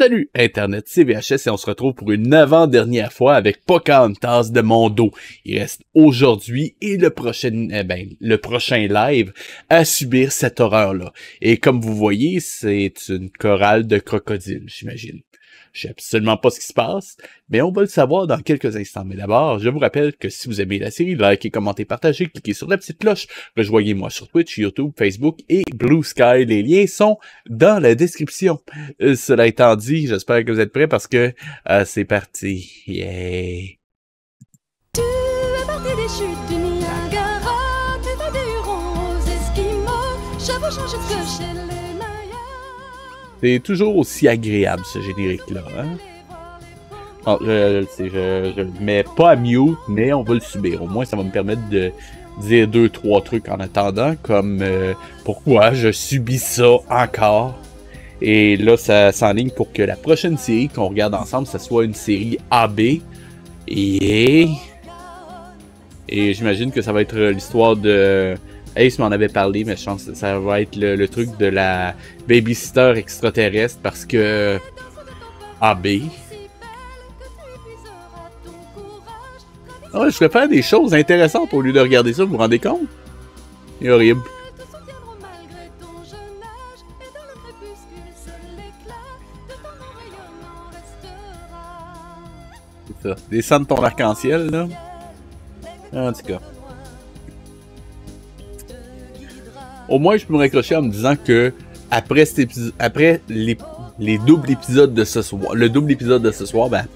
Salut Internet, c'est VHS et on se retrouve pour une avant-dernière fois avec Pocahontas de mon dos. Il reste aujourd'hui et le prochain live à subir cette horreur-là. Et comme vous voyez, c'est une chorale de crocodiles, j'imagine. Je sais absolument pas ce qui se passe, mais on va le savoir dans quelques instants. Mais d'abord, je vous rappelle que si vous aimez la série, likez, commentez, partagez, cliquez sur la petite cloche. Rejoignez-moi sur Twitch, YouTube, Facebook et Blue Sky. Les liens sont dans la description. Cela étant dit, j'espère que vous êtes prêts parce que c'est parti. Yeah! Tu es parti des chutes du Niagara, tu vas des roses esquimaux, je veux changer de que chez les C'est toujours aussi agréable ce générique-là, hein? Oh, je le sais, je le mets pas à mute, mais on va le subir. Au moins, ça va me permettre de dire 2-3 trucs en attendant, comme pourquoi je subis ça encore. Et là, ça s'enligne pour que la prochaine série qu'on regarde ensemble, ça soit une série AB. Et j'imagine que ça va être l'histoire de... Ace m'en avait parlé, mais je pense que ça va être le truc de la babysitter extraterrestre parce que AB. Oh, je ferais faire des choses intéressantes au lieu de regarder ça, vous vous rendez compte? C'est horrible. C'est ça. Descends de ton arc-en-ciel, là. En tout cas. Au moins, je peux me raccrocher en me disant que après cet épisode, après les doubles épisodes de ce soir, le double épisode de ce soir, ben,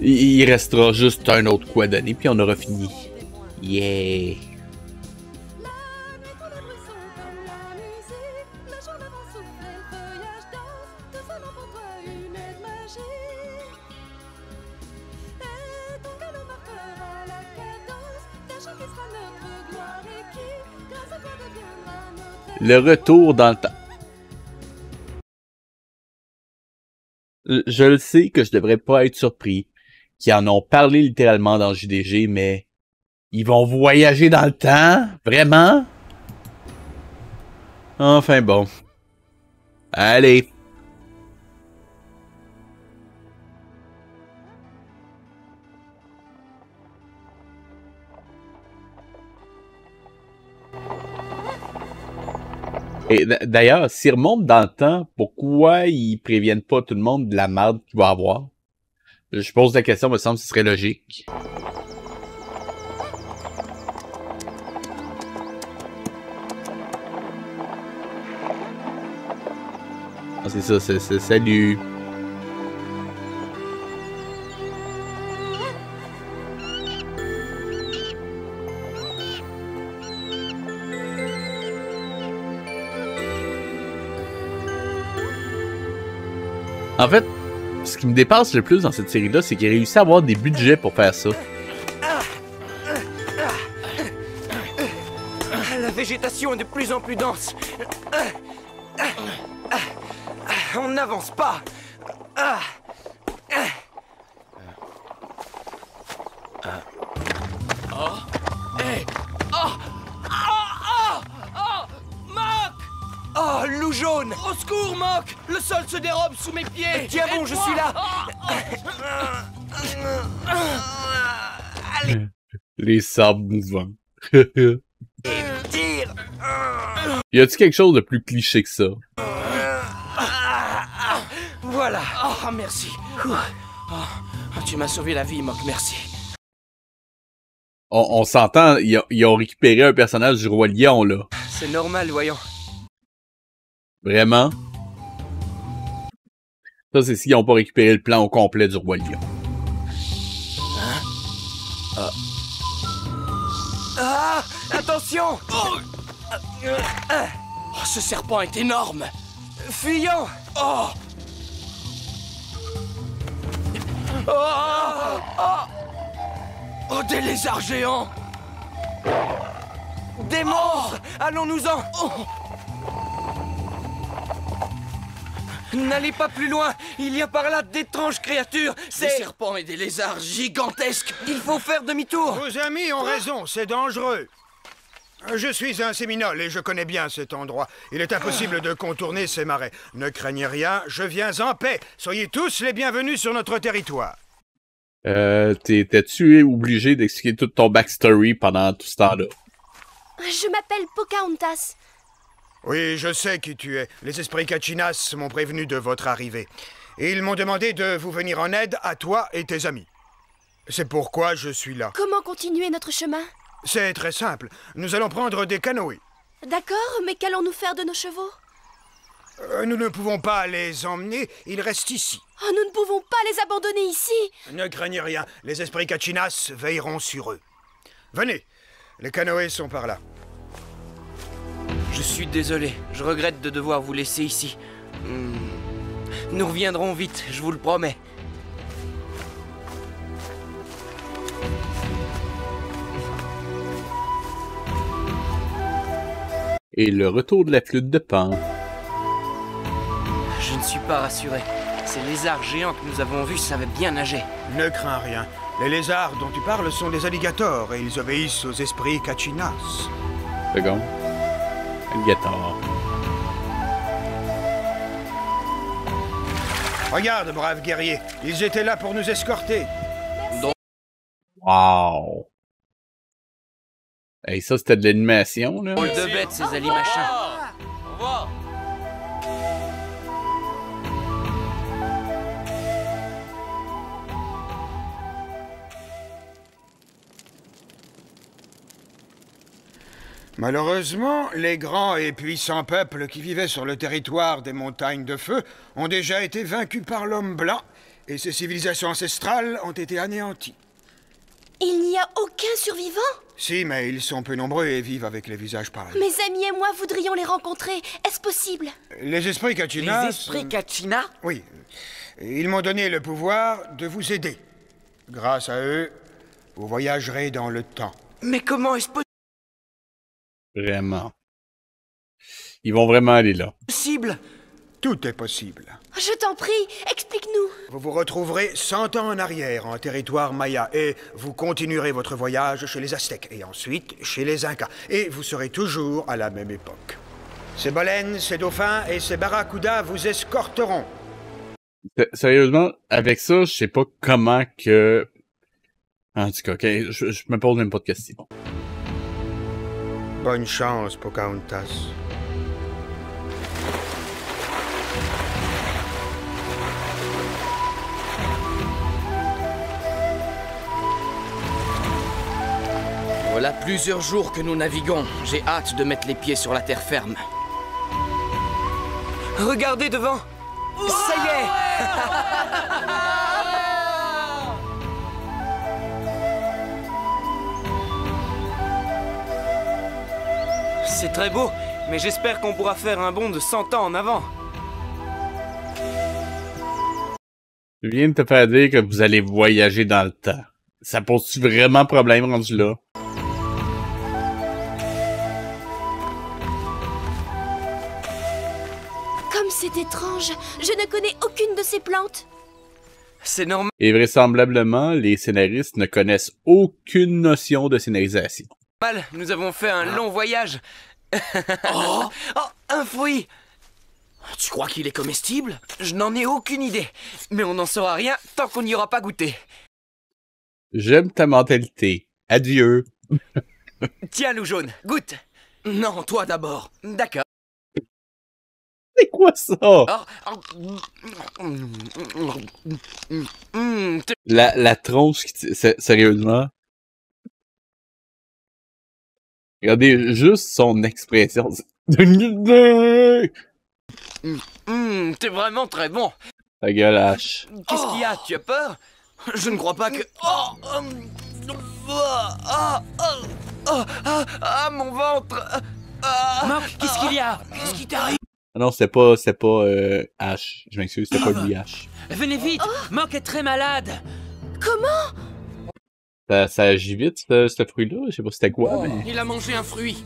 il restera juste un autre quoi donner, puis on aura fini. Yeah! Le retour dans le temps. Je le sais que je devrais pas être surpris qu'ils en ont parlé littéralement dans JDG, mais ils vont voyager dans le temps? Vraiment? Enfin bon. Allez. Et d'ailleurs, s'ils remontent dans le temps, pourquoi ils préviennent pas tout le monde de la merde qu'il va avoir? Je pose la question, me semble que ce serait logique. Ah, c'est ça, c'est salut. En fait, ce qui me dépasse le plus dans cette série-là, c'est qu'il a réussi à avoir des budgets pour faire ça. La végétation est de plus en plus dense. On n'avance pas. Oh, loup jaune! Au secours, Mock! Le sol se dérobe sous mes pieds! Tiens bon, je suis là! Allez! Les sables mouvants. Tire! Y a-t-il quelque chose de plus cliché que ça? Voilà! Oh, merci! Tu m'as sauvé la vie, Mock, merci. On s'entend, ils ont récupéré un personnage du Roi Lion, là. C'est normal, voyons. Vraiment? Ça, c'est s'ils n'ont pas récupéré le plan au complet du Roi Lion. Hein? Ah! Attention! Oh, ce serpent est énorme! Fuyons! Oh! Oh, des lézards géants! Des monstres! Allons-nous-en! N'allez pas plus loin! Il y a par là d'étranges créatures! Des serpents et des lézards gigantesques! Il faut faire demi-tour! Vos amis ont raison, c'est dangereux. Je suis un Séminole et je connais bien cet endroit. Il est impossible de contourner ces marais. Ne craignez rien, je viens en paix. Soyez tous les bienvenus sur notre territoire. T'es-tu obligé d'expliquer toute ton backstory pendant tout ce temps-là? Je m'appelle Pocahontas. Oui, je sais qui tu es. Les esprits Kachinas m'ont prévenu de votre arrivée. Et ils m'ont demandé de vous venir en aide à toi et tes amis. C'est pourquoi je suis là. Comment continuer notre chemin? C'est très simple. Nous allons prendre des canoës. D'accord, mais qu'allons-nous faire de nos chevaux? Nous ne pouvons pas les emmener, ils restent ici. Oh, nous ne pouvons pas les abandonner ici. Ne craignez rien, les esprits Kachinas veilleront sur eux. Venez, les canoës sont par là. Je suis désolé, je regrette de devoir vous laisser ici. Nous reviendrons vite, je vous le promets. Et le retour de la flûte de Pan. Je ne suis pas rassuré. Ces lézards géants que nous avons vus savaient bien nager. Ne crains rien. Les lézards dont tu parles sont des alligators et ils obéissent aux esprits Kachinas. Second. Alligator. Regarde, braves guerriers, ils étaient là pour nous escorter. Wow! Hey, ça, c'était de l'animation, là. Drôle de bêtes, ces alimachins. Au revoir. Malheureusement, les grands et puissants peuples qui vivaient sur le territoire des montagnes de feu ont déjà été vaincus par l'homme blanc et ces civilisations ancestrales ont été anéanties. Il n'y a aucun survivant? Si, mais ils sont peu nombreux et vivent avec les visages pareils. Mes amis et moi voudrions les rencontrer. Est-ce possible? Les esprits Kachinas... Les esprits Kachina? Oui. Ils m'ont donné le pouvoir de vous aider. Grâce à eux, vous voyagerez dans le temps. Mais comment est-ce Vraiment. Ils vont vraiment aller là. possible? Tout est possible. Je t'en prie, explique-nous. Vous vous retrouverez 100 ans en arrière en territoire maya et vous continuerez votre voyage chez les Aztèques et ensuite chez les Incas. Et vous serez toujours à la même époque. Ces baleines, ces dauphins et ces barracudas vous escorteront. Sérieusement, avec ça, je sais pas comment que... En tout cas, ok, je me pose même pas de questions. Bonne chance, Pocahontas. Voilà plusieurs jours que nous naviguons. J'ai hâte de mettre les pieds sur la terre ferme. Regardez devant! Ça y est! C'est très beau, mais j'espère qu'on pourra faire un bond de 100 ans en avant. Tu viens de te faire dire que vous allez voyager dans le temps. Ça pose-tu vraiment problème rendu là? Comme c'est étrange, je ne connais aucune de ces plantes. C'est normal. Et vraisemblablement, les scénaristes ne connaissent aucune notion de scénarisation. Nous avons fait un long voyage. Oh, un fruit! Tu crois qu'il est comestible? Je n'en ai aucune idée. Mais on n'en saura rien tant qu'on n'y aura pas goûté. J'aime ta mentalité. Adieu. Tiens, loup jaune, goûte. Non, toi d'abord. D'accord. C'est quoi ça? La tronche qui... Sérieusement? Regardez juste son expression. T'es vraiment très bon. Ta gueule, H. Qu'est-ce qu'il y a? Tu as peur? Je ne crois pas que... mon ventre. Marc, qu'est-ce qu'il y a? Qu'est-ce qui t'arrive? Ah non, c'était pas H. Je m'excuse, c'était pas lui, H. Venez vite! Marc est très malade! Comment? Ça agit vite, ce fruit-là. Je sais pas c'était quoi, mais... Il a mangé un fruit.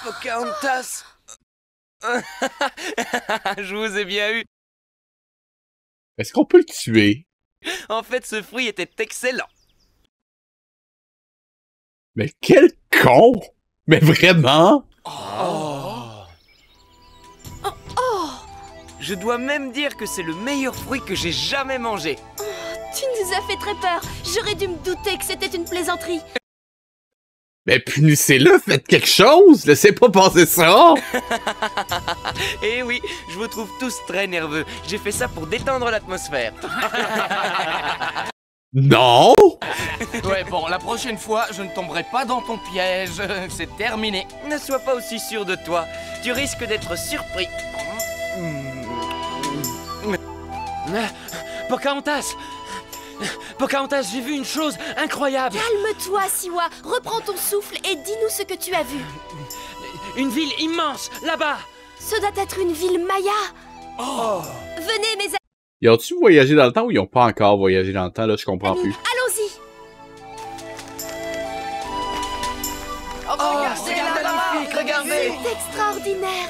Pocahontas. Je vous ai bien eu. Est-ce qu'on peut le tuer? En fait, ce fruit était excellent. Mais quel con! Mais vraiment? Je dois même dire que c'est le meilleur fruit que j'ai jamais mangé. Tu nous as fait très peur. J'aurais dû me douter que c'était une plaisanterie. Mais punissez-le, faites quelque chose! Laissez pas passer ça! Eh oui, je vous trouve tous très nerveux. J'ai fait ça pour détendre l'atmosphère. Non! Ouais, bon, la prochaine fois, je ne tomberai pas dans ton piège. C'est terminé. Ne sois pas aussi sûr de toi. Tu risques d'être surpris. Pocahontas! Pocahontas, j'ai vu une chose incroyable. Calme-toi, Siwa. Reprends ton souffle et dis-nous ce que tu as vu. Une ville immense, là-bas. Ce doit être une ville Maya. Venez, mes Ils ont-tu voyagé dans le temps ou ils ont pas encore voyagé dans le temps? Là, je comprends amis, plus. allons-y. Oh, c'est magnifique, regardez! C'est extraordinaire.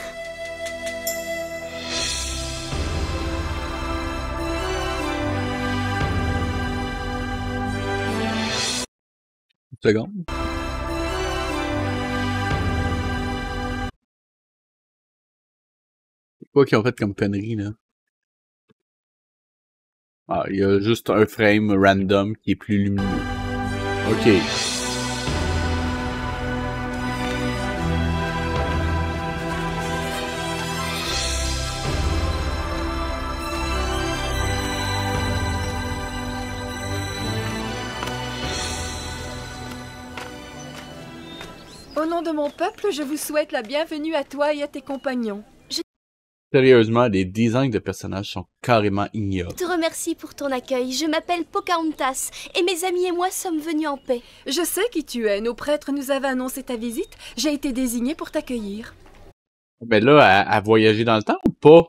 Une seconde. C'est quoi qu'ils ont fait comme connerie, là? Ah, il y a juste un frame random qui est plus lumineux. Ok. Au nom de mon peuple, je vous souhaite la bienvenue à toi et à tes compagnons. Sérieusement, les designs de personnages sont carrément ignobles. Je te remercie pour ton accueil. Je m'appelle Pocahontas et mes amis et moi sommes venus en paix. Je sais qui tu es. Nos prêtres nous avaient annoncé ta visite. J'ai été désignée pour t'accueillir. Mais là, à voyager dans le temps ou pas?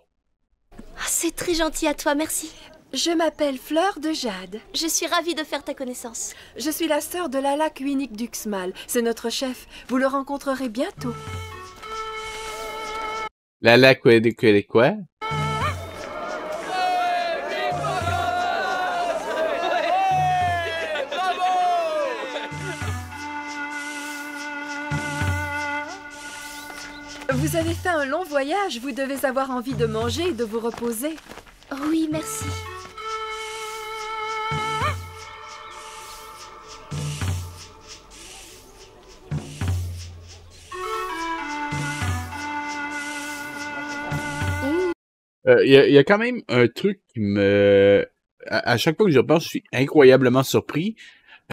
Ah, c'est très gentil à toi, merci. Je m'appelle Fleur de Jade. Je suis ravie de faire ta connaissance. Je suis la sœur de Lala Kuinik d'Uxmal. C'est notre chef. Vous le rencontrerez bientôt. La quoi? Vous avez fait un long voyage. Vous devez avoir envie de manger et de vous reposer. Oui, merci. Il y a quand même un truc qui me... À chaque fois que je pense, je suis incroyablement surpris.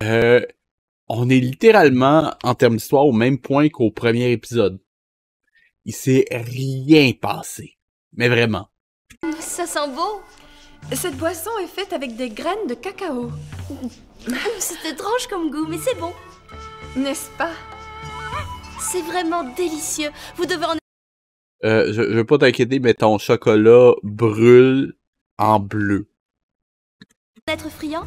On est littéralement, en termes d'histoire, au même point qu'au premier épisode. Il s'est rien passé. Mais vraiment. Ça sent beau. Cette boisson est faite avec des graines de cacao. C'est étrange comme goût, mais c'est bon. N'est-ce pas? C'est vraiment délicieux. Vous devez en Je veux pas t'inquiéter, mais ton chocolat brûle en bleu. être friand.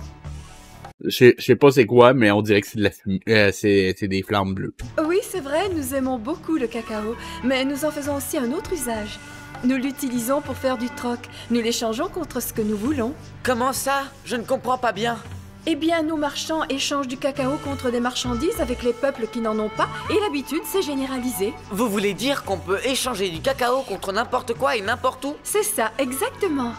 Je sais pas c'est quoi, mais on dirait que c'est de la c'est des flammes bleues. Oui, c'est vrai, nous aimons beaucoup le cacao, mais nous en faisons aussi un autre usage. Nous l'utilisons pour faire du troc. Nous l'échangeons contre ce que nous voulons. Comment ça? Je ne comprends pas bien. Eh bien, nos marchands échangent du cacao contre des marchandises avec les peuples qui n'en ont pas, et l'habitude s'est généralisée. Vous voulez dire qu'on peut échanger du cacao contre n'importe quoi et n'importe où? C'est ça, exactement.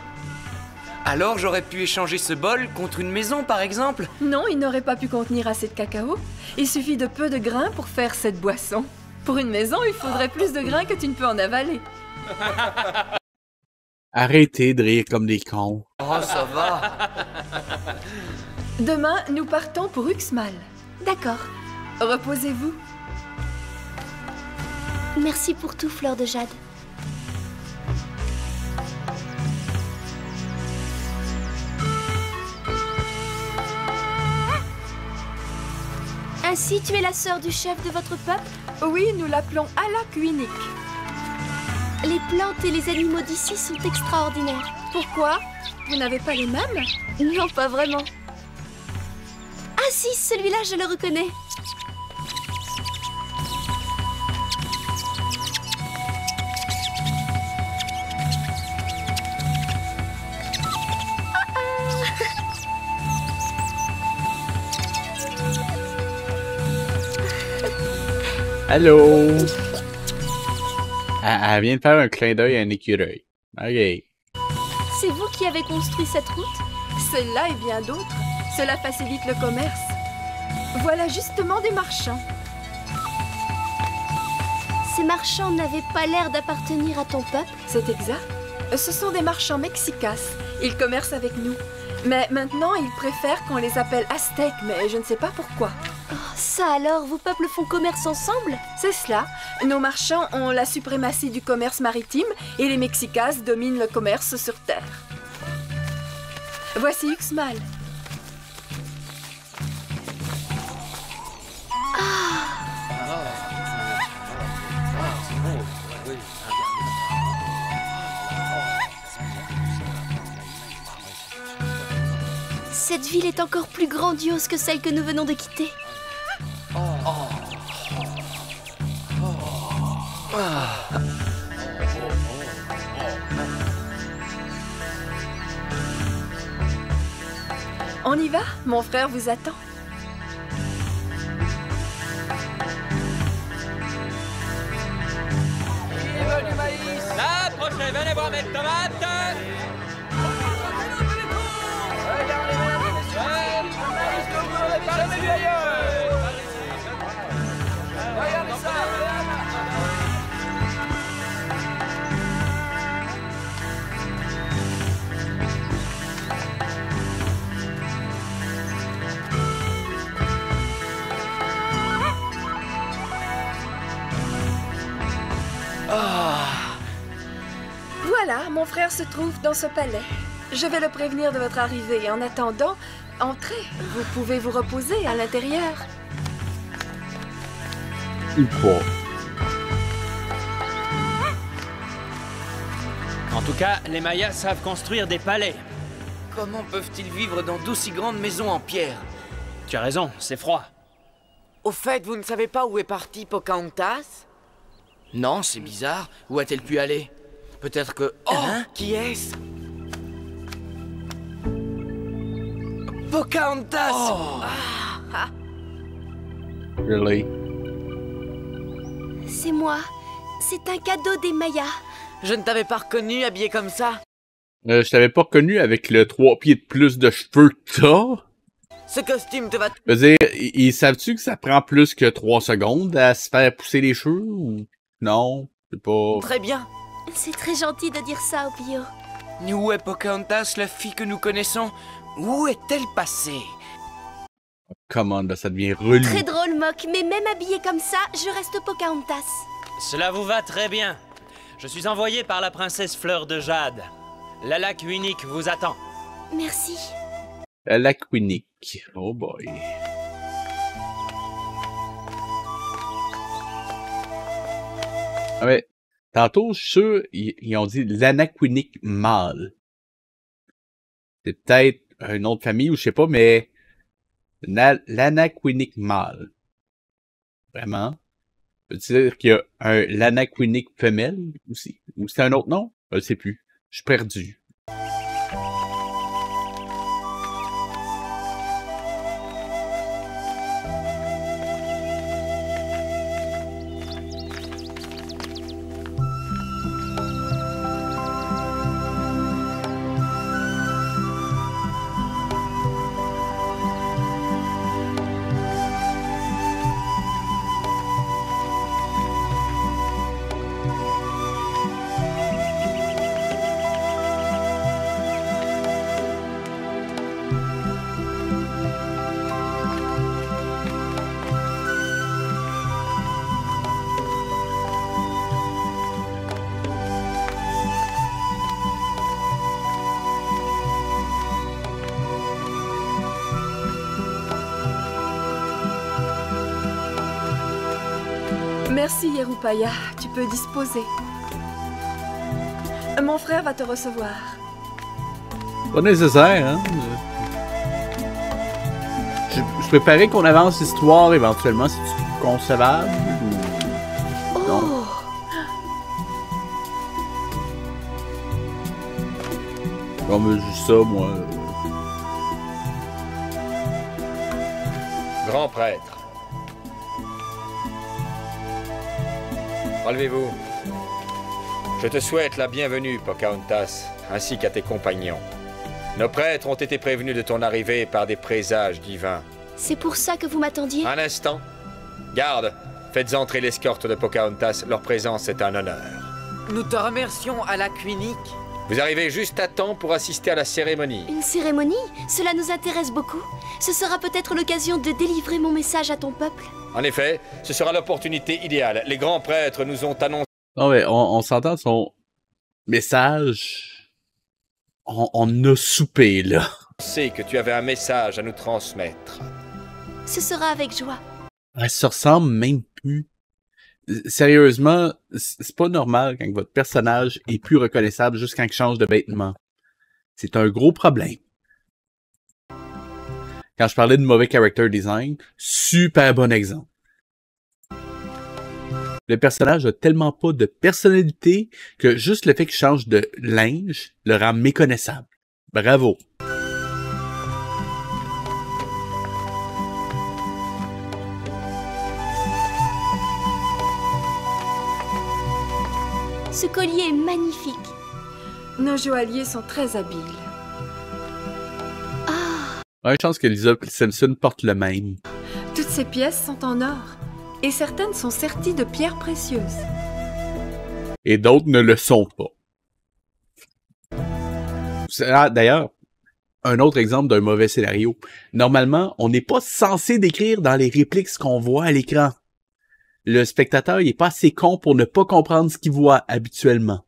Alors j'aurais pu échanger ce bol contre une maison, par exemple? Non, il n'aurait pas pu contenir assez de cacao. Il suffit de peu de grains pour faire cette boisson. Pour une maison, il faudrait plus de grains que tu ne peux en avaler. Arrêtez de rire comme des cons. Oh, ça va. Demain, nous partons pour Uxmal. D'accord. Reposez-vous. Merci pour tout, Fleur de Jade. Ainsi, tu es la sœur du chef de votre peuple? Oui, nous l'appelons Ala Kuinik. Les plantes et les animaux d'ici sont extraordinaires. Pourquoi? Vous n'avez pas les mêmes? Non, pas vraiment. Ah si, celui-là, je le reconnais. Allô? Elle vient de faire un clin d'œil à un écureuil. Ok. C'est vous qui avez construit cette route? Celle-là et bien d'autres. Cela facilite le commerce. Voilà justement des marchands. Ces marchands n'avaient pas l'air d'appartenir à ton peuple? C'est exact. Ce sont des marchands mexicas. Ils commercent avec nous. Mais maintenant, ils préfèrent qu'on les appelle Aztèques, mais je ne sais pas pourquoi. Oh, ça alors, vos peuples font commerce ensemble? C'est cela. Nos marchands ont la suprématie du commerce maritime et les Mexicas dominent le commerce sur terre. Voici Uxmal. Cette ville est encore plus grandiose que celle que nous venons de quitter. On y va? Mon frère vous attend. Approchez, venez voir mes tomates. Voilà, mon frère se trouve dans ce palais. Je vais le prévenir de votre arrivée. En attendant, entrez. Vous pouvez vous reposer à l'intérieur. Ou pas. En tout cas, les Mayas savent construire des palais. Comment peuvent-ils vivre dans d'aussi grandes maisons en pierre? Tu as raison, c'est froid. Au fait, vous ne savez pas où est partie Pocahontas? Non, c'est bizarre. Où a-t-elle pu aller? Peut-être que... Oh, qui est-ce? Pocahontas! Oh. Really? C'est moi. C'est un cadeau des Mayas. Je ne t'avais pas reconnu habillé comme ça. Je t'avais pas reconnu avec le 3 pieds de plus de cheveux que t'as. Ce costume te va... Je veux dire, ils savent-tu que ça prend plus que 3 secondes à se faire pousser les cheveux ou... Non, c'est pas... Très bien. C'est très gentil de dire ça, Opio. Où est Pocahontas, la fille que nous connaissons? Où est-elle passée? Comment, là, ça devient relou. Très drôle, Mock, mais même habillé comme ça, je reste Pocahontas. Cela vous va très bien. Je suis envoyé par la princesse Fleur de Jade. La lac unique vous attend. Merci. La Quinique. Oh boy. Ah ouais. Tantôt, je suis sûr, ils ont dit l'Anaquinique mâle. C'est peut-être une autre famille ou je sais pas, mais l'Anaquinique mâle. Vraiment? Veut-il dire qu'il y a l'Anaquinique femelle aussi? Ou c'est un autre nom? Je ne sais plus. Je suis perdu. Merci, Yerupaya. Tu peux disposer. Mon frère va te recevoir. Pas nécessaire, hein? Je préparais qu'on avance l'histoire éventuellement, si tu concevable ou... Non. Oh! Non, mais juste ça, moi... Grand prêtre. Relevez-vous. Je te souhaite la bienvenue, Pocahontas, ainsi qu'à tes compagnons. Nos prêtres ont été prévenus de ton arrivée par des présages divins. C'est pour ça que vous m'attendiez? Un instant. Garde, faites entrer l'escorte de Pocahontas. Leur présence est un honneur. Nous te remercions, Alaquinic. Vous arrivez juste à temps pour assister à la cérémonie. Une cérémonie? Cela nous intéresse beaucoup. Ce sera peut-être l'occasion de délivrer mon message à ton peuple. En effet, ce sera l'opportunité idéale. Les grands prêtres nous ont annoncé... Non, mais on s'entend son message. On a soupé, là. que tu avais un message à nous transmettre. Ce sera avec joie. Elle se ressemble même plus. Sérieusement, c'est pas normal quand votre personnage est plus reconnaissable juste quand il change de vêtements. C'est un gros problème. Quand je parlais de mauvais character design, super bon exemple. Le personnage a tellement pas de personnalité que juste le fait qu'il change de linge le rend méconnaissable. Bravo. Ce collier est magnifique. Nos joailliers sont très habiles. Une chance que Lisa Simpson porte le même. Toutes ces pièces sont en or. Et certaines sont serties de pierres précieuses. Et d'autres ne le sont pas. D'ailleurs, un autre exemple d'un mauvais scénario. Normalement, on n'est pas censé décrire dans les répliques ce qu'on voit à l'écran. Le spectateur n'est pas assez con pour ne pas comprendre ce qu'il voit habituellement.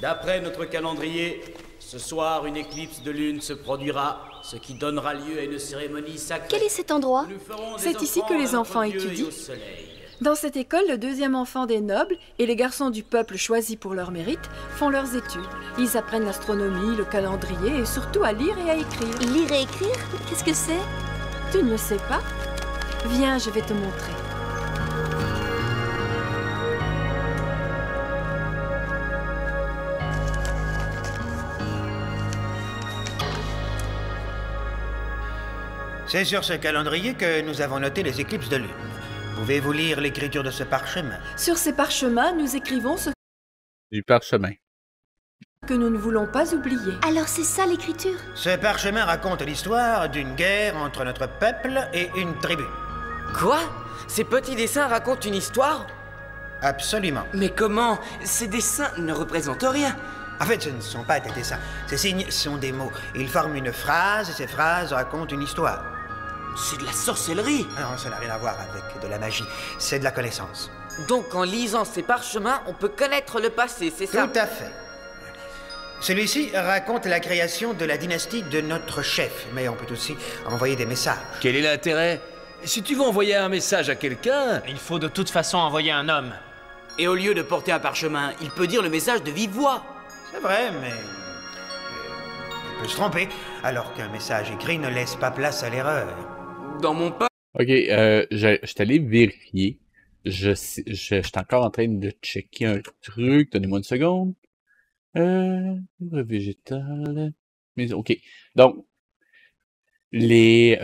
D'après notre calendrier, ce soir, une éclipse de lune se produira, ce qui donnera lieu à une cérémonie sacrée. Quel est cet endroit? C'est ici que les enfants étudient. Dans cette école, le deuxième enfant des nobles et les garçons du peuple choisis pour leur mérite font leurs études. Ils apprennent l'astronomie, le calendrier et surtout à lire et à écrire. Lire et écrire? Qu'est-ce que c'est? Tu ne le sais pas? Viens, je vais te montrer. C'est sur ce calendrier que nous avons noté les éclipses de lune. Pouvez-vous lire l'écriture de ce parchemin? Sur ces parchemins, nous écrivons ce Du parchemin. que nous ne voulons pas oublier. Alors c'est ça l'écriture? Ce parchemin raconte l'histoire d'une guerre entre notre peuple et une tribu. Quoi? Ces petits dessins racontent une histoire? Absolument. Mais comment? Ces dessins ne représentent rien. En fait, ce ne sont pas des dessins. Ces signes sont des mots. Ils forment une phrase et ces phrases racontent une histoire. C'est de la sorcellerie. Non, ça n'a rien à voir avec de la magie. C'est de la connaissance. Donc en lisant ces parchemins, on peut connaître le passé, c'est ça? Tout à fait. Celui-ci raconte la création de la dynastie de notre chef, mais on peut aussi envoyer des messages. Quel est l'intérêt? Si tu veux envoyer un message à quelqu'un... Il faut de toute façon envoyer un homme. Et au lieu de porter un parchemin, il peut dire le message de vive voix. C'est vrai, mais... il peut se tromper, alors qu'un message écrit ne laisse pas place à l'erreur. Dans mon pas... Ok, je suis allé vérifier. Je suis encore en train de checker un truc. Donnez-moi une seconde. Végétal. Mais ok. Donc, les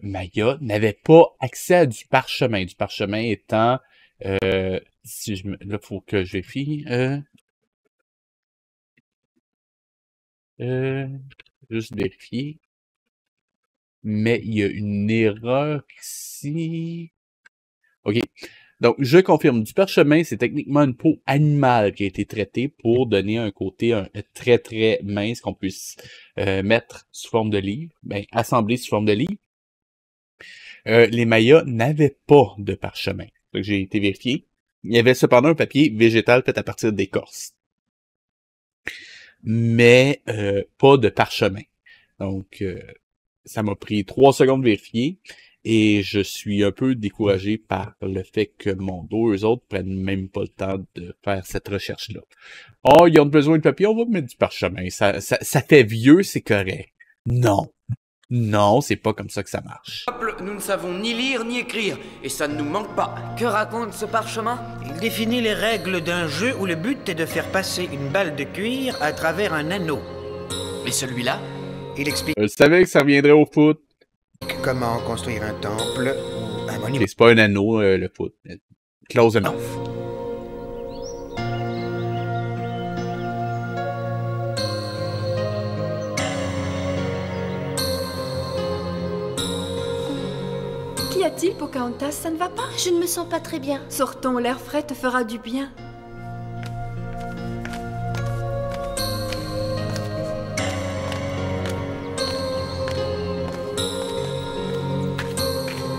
Mayas n'avaient pas accès à du parchemin. Du parchemin étant... si je me... Là, il faut que je vérifie. Juste vérifier. Mais il y a une erreur ici. OK. Donc, je confirme. Du parchemin, c'est techniquement une peau animale qui a été traitée pour donner un côté très, très mince qu'on puisse mettre sous forme de livre. Ben, assembler sous forme de livre. Les Mayas n'avaient pas de parchemin. Donc, j'ai été vérifié. Il y avait cependant un papier végétal fait à partir d'écorce. Mais pas de parchemin. Donc, ça m'a pris 3 secondes de vérifier et je suis un peu découragé par le fait que mon dos, eux autres, prennent même pas le temps de faire cette recherche-là. Oh, ils ont besoin de papier, on va mettre du parchemin. Ça fait vieux, c'est correct. Non. Non, c'est pas comme ça que ça marche. Nous ne savons ni lire ni écrire, et ça ne nous manque pas. Que raconte ce parchemin? Il définit les règles d'un jeu où le but est de faire passer une balle de cuir à travers un anneau. Et celui-là? Il explique Je savais que ça reviendrait au foot. comment construire un temple ou un monument. C'est pas un anneau, le foot. Close enough. Qu'y a-t-il, Pocahontas? Ça ne va pas? Je ne me sens pas très bien. Sortons, l'air frais te fera du bien.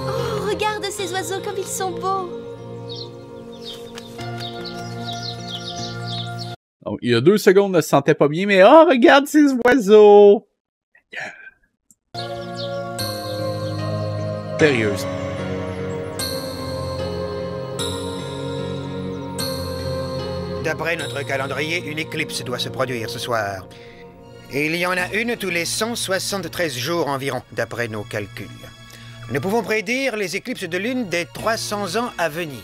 Oh, regarde ces oiseaux comme ils sont beaux. Donc, il y a 2 secondes, elle se sentait pas bien, mais oh, regarde ces oiseaux! Sérieuse. D'après notre calendrier, une éclipse doit se produire ce soir. Et il y en a une tous les 173 jours environ, d'après nos calculs. Nous pouvons prédire les éclipses de lune des 300 ans à venir.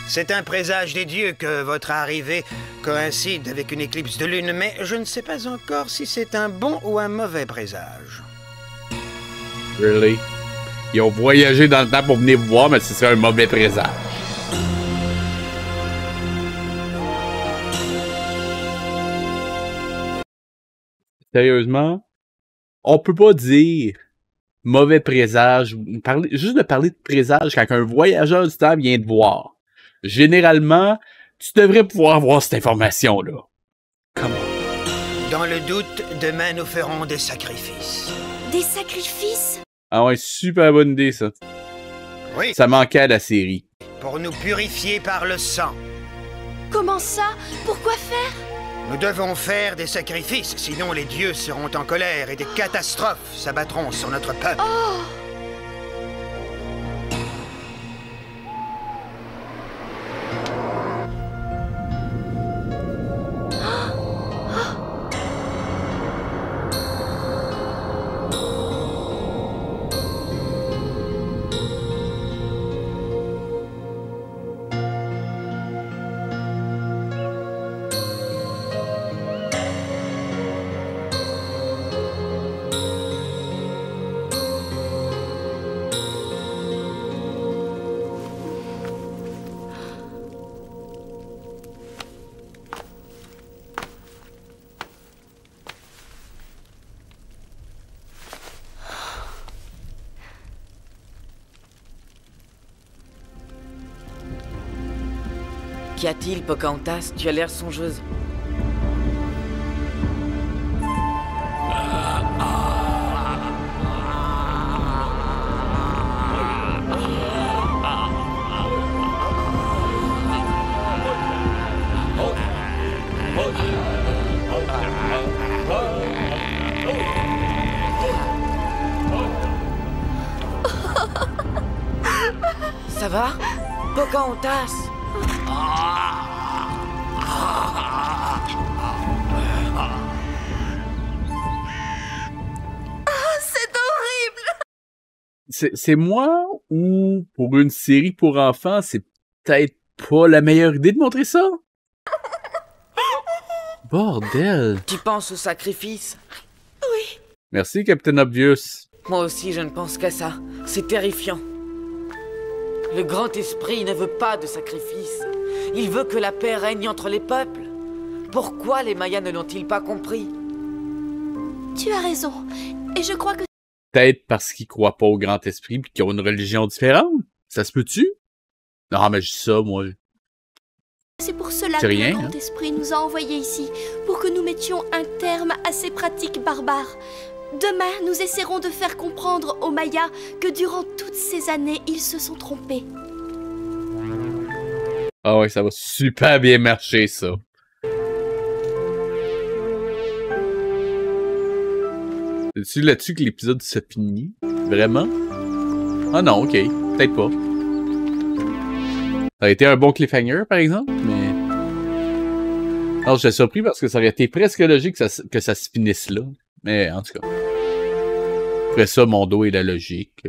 C'est un présage des dieux que votre arrivée coïncide avec une éclipse de lune, mais je ne sais pas encore si c'est un bon ou un mauvais présage. Really? Ils ont voyagé dans le temps pour venir vous voir, mais ce serait un mauvais présage. Sérieusement, on peut pas dire mauvais présage. Juste de parler de présage quand un voyageur du temps vient te voir. Généralement, tu devrais pouvoir avoir cette information-là. Comment? Dans le doute, demain nous ferons des sacrifices. Des sacrifices? Ah ouais, super bonne idée, ça. Oui. Ça manquait à la série. Pour nous purifier par le sang. Comment ça? Pourquoi faire? Nous devons faire des sacrifices, sinon les dieux seront en colère et des catastrophes s'abattront sur notre peuple. Oh! Qu'y a-t-il, Pocahontas? Tu as l'air songeuse. Ça va? Pocahontas? C'est moi ou pour une série pour enfants, c'est peut-être pas la meilleure idée de montrer ça? Bordel! Tu penses au sacrifice? Oui. Merci, Captain Obvious. Moi aussi, je ne pense qu'à ça. C'est terrifiant. Le grand esprit ne veut pas de sacrifice. Il veut que la paix règne entre les peuples. Pourquoi les Mayas ne l'ont-ils pas compris? Tu as raison. Et je crois que... Peut-être parce qu'ils croient pas au grand esprit pis qu'ils ont une religion différente. Ça se peut-tu? Non, mais je dis ça, moi. c'est pour cela C'est que rien, le grand hein? esprit nous a envoyés ici, pour que nous mettions un terme à ces pratiques barbares. Demain, nous essaierons de faire comprendre aux Mayas que durant toutes ces années, ils se sont trompés. Ah ouais, ça va super bien marcher, ça. C'est-tu là-dessus que l'épisode se finit? Vraiment? Ah non, ok. Peut-être pas. Ça a été un bon cliffhanger, par exemple, mais... Non, j'étais surpris parce que ça aurait été presque logique que ça se finisse là. Mais en tout cas. Après ça, Mondo et la logique.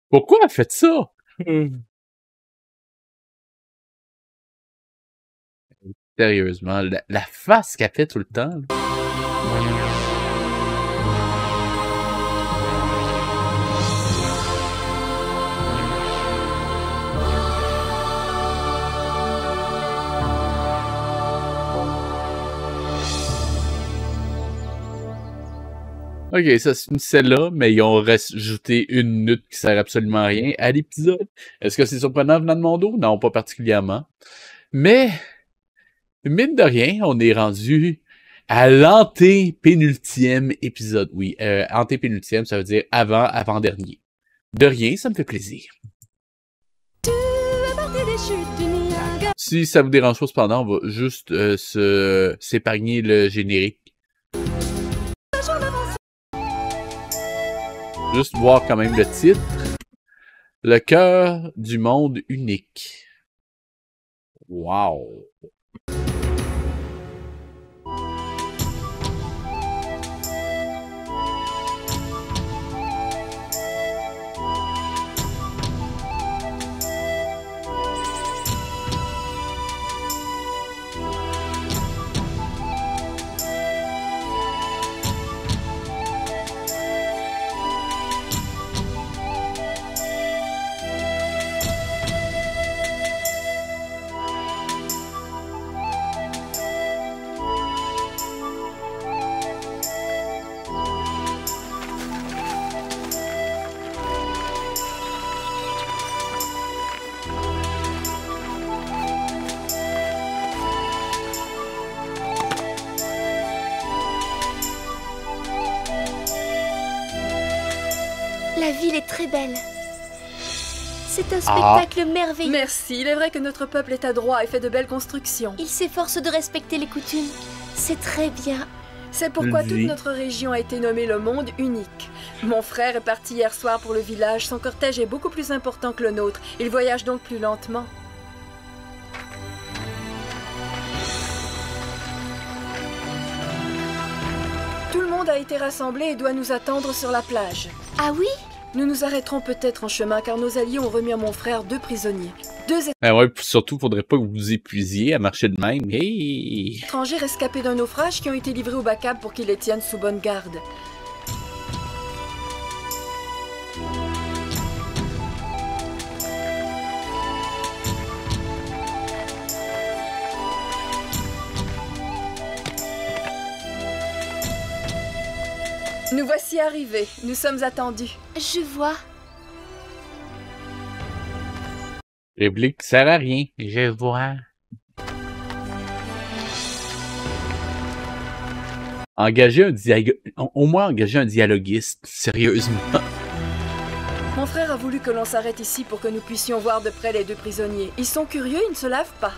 Pourquoi elle a fait ça? Sérieusement, la face qu'elle fait tout le temps. Là. Ok, ça c'est une celle-là, mais ils ont rajouté une minute qui sert absolument à rien à l'épisode. Est-ce que c'est surprenant venant de Mondo? Non, pas particulièrement. Mais, mine de rien, on est rendu à l'antépénultième épisode. Oui, antépénultième, ça veut dire avant-dernier. De rien, ça me fait plaisir. Si ça vous dérange pas cependant, on va juste s'épargner le générique. Juste voir quand même le titre. Le cœur du monde unique. Wow! La ville est très belle. C'est un spectacle merveilleux. Merci, il est vrai que notre peuple est adroit et fait de belles constructions. Il s'efforce de respecter les coutumes. C'est très bien. C'est pourquoi toute notre région a été nommée le monde unique. Mon frère est parti hier soir pour le village. Son cortège est beaucoup plus important que le nôtre. Il voyage donc plus lentement. Tout le monde a été rassemblé et doit nous attendre sur la plage. Ah oui? Nous nous arrêterons peut-être en chemin car nos alliés ont remis à mon frère 2 prisonniers. 2 ouais, surtout, faudrait pas que vous vous épuisiez à marcher de même. Hey! Étrangers rescapés d'un naufrage qui ont été livrés au Bacab pour qu'ils les tiennent sous bonne garde. Nous voici arrivés. Nous sommes attendus. Je vois. Réplique sert à rien. Je vois. Au moins engager un dialoguiste. Sérieusement. Mon frère a voulu que l'on s'arrête ici pour que nous puissions voir de près les 2 prisonniers. Ils sont curieux, ils ne se lavent pas.